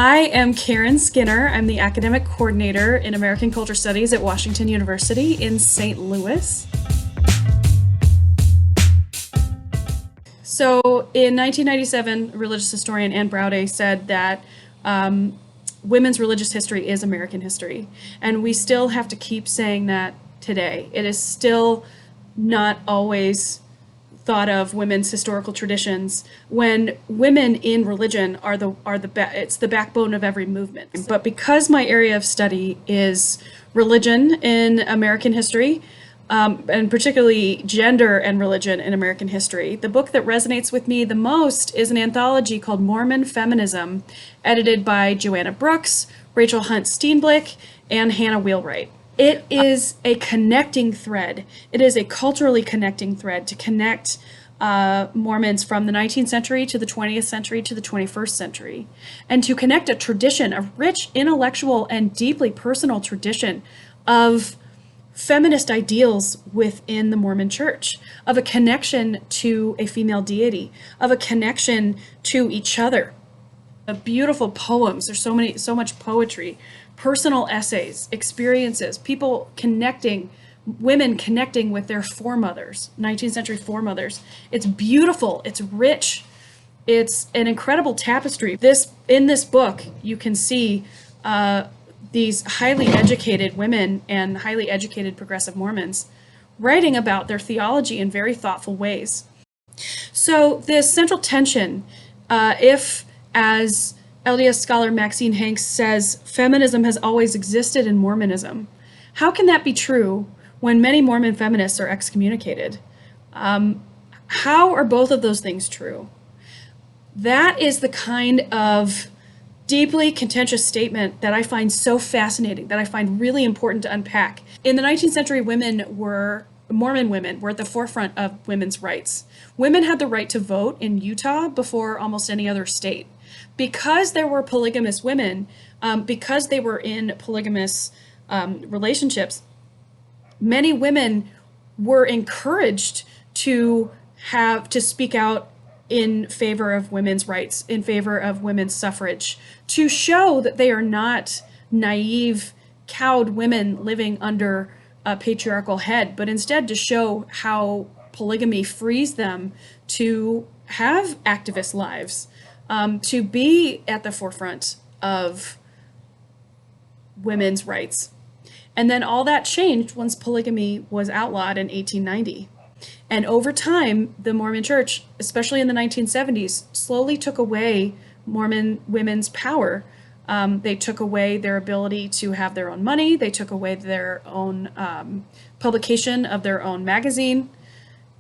I am Karen Skinner. I'm the academic coordinator in American Culture Studies at Washington University in St. Louis. So in 1997, religious historian Anne Braude said that women's religious history is American history. And we still have to keep saying that today. It is still not always thought of women's historical traditions when women in religion are it's the backbone of every movement. But because my area of study is religion in American history, and particularly gender and religion in American history, the book that resonates with me the most is an anthology called Mormon Feminism, edited by Joanna Brooks, Rachel Hunt Steenblik, and Hannah Wheelwright. It is a connecting thread. It is a culturally connecting thread to connect Mormons from the 19th century to the 20th century to the 21st century, and to connect a tradition, a rich intellectual and deeply personal tradition of feminist ideals within the Mormon Church, of a connection to a female deity, of a connection to each other. Beautiful poems. There's so much poetry, personal essays, experiences, people connecting, women connecting with their foremothers, 19th century foremothers. It's beautiful. It's rich. It's an incredible tapestry. In this book, you can see these highly educated women and highly educated progressive Mormons writing about their theology in very thoughtful ways. So this central tension, if, as LDS scholar Maxine Hanks says, feminism has always existed in Mormonism, how can that be true when many Mormon feminists are excommunicated? How are both of those things true? That is the kind of deeply contentious statement that I find so fascinating, that I find really important to unpack. In the 19th century, Mormon women were at the forefront of women's rights. Women had the right to vote in Utah before almost any other state. Because there were polygamous women, because they were in polygamous relationships, many women were encouraged to speak out in favor of women's rights, in favor of women's suffrage, to show that they are not naive, cowed women living under a patriarchal head, but instead to show how polygamy frees them to have activist lives, to be at the forefront of women's rights. And then all that changed once polygamy was outlawed in 1890. And over time, the Mormon Church, especially in the 1970s, slowly took away Mormon women's power. They took away their ability to have their own money. They took away their own publication of their own magazine.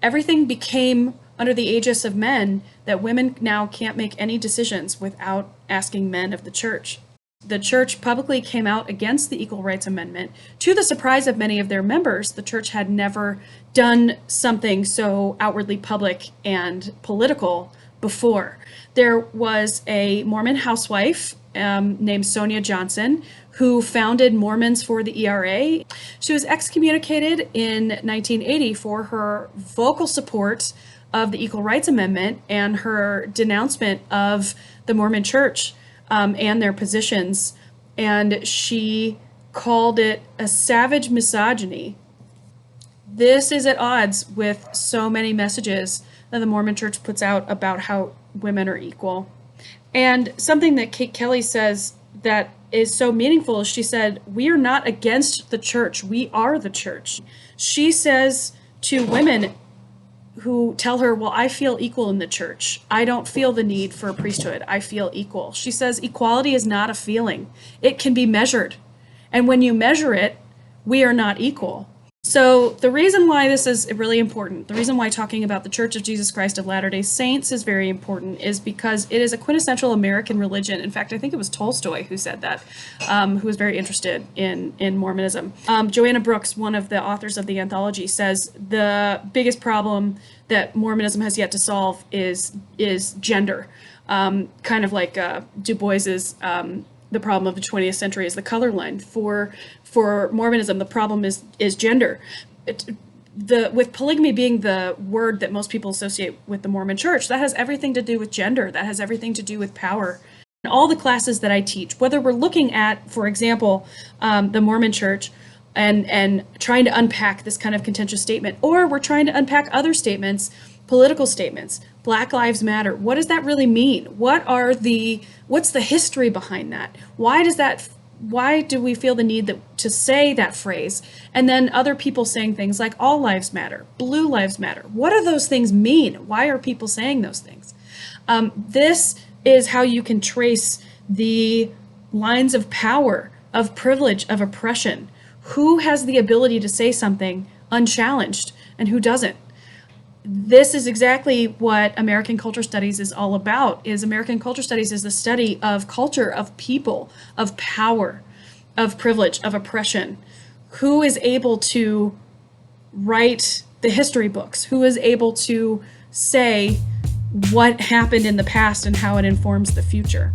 Everything became under the aegis of men, that women now can't make any decisions without asking men of the church. The church publicly came out against the Equal Rights Amendment. To the surprise of many of their members, the church had never done something so outwardly public and political before. There was a Mormon housewife named Sonia Johnson who founded Mormons for the ERA. She was excommunicated in 1980 for her vocal support of the Equal Rights Amendment and her denouncement of the Mormon Church and their positions, and she called it a savage misogyny. This is at odds with so many messages that the Mormon Church puts out about how women are equal. And something that Kate Kelly says that is so meaningful is she said, "We are not against the church, we are the church." She says to women who tell her, "Well, I feel equal in the church. I don't feel the need for a priesthood. I feel equal." She says, equality is not a feeling. It can be measured. And when you measure it, we are not equal. So the reason why this is really important, the reason why talking about the Church of Jesus Christ of Latter-day Saints is very important, is because it is a quintessential American religion. In fact, I think it was Tolstoy who said that, who was very interested in Mormonism. Joanna Brooks, one of the authors of the anthology, says the biggest problem that Mormonism has yet to solve is gender. Kind of like Du Bois's the problem of the 20th century is the color line. For Mormonism, the problem is gender. With polygamy being the word that most people associate with the Mormon Church, that has everything to do with gender. That has everything to do with power. all the classes that I teach, whether we're looking at, for example, the Mormon Church and trying to unpack this kind of contentious statement, or we're trying to unpack other statements, political statements, Black Lives Matter. What does that really mean? What's the history behind that? Why do we feel the need to say that phrase? And then other people saying things like all lives matter, blue lives matter. What do those things mean? Why are people saying those things? This is how you can trace the lines of power, of privilege, of oppression. Who has the ability to say something unchallenged and who doesn't? This is exactly what American culture studies is all about. American culture studies is the study of culture, of people, of power, of privilege, of oppression. Who is able to write the history books? Who is able to say what happened in the past and how it informs the future?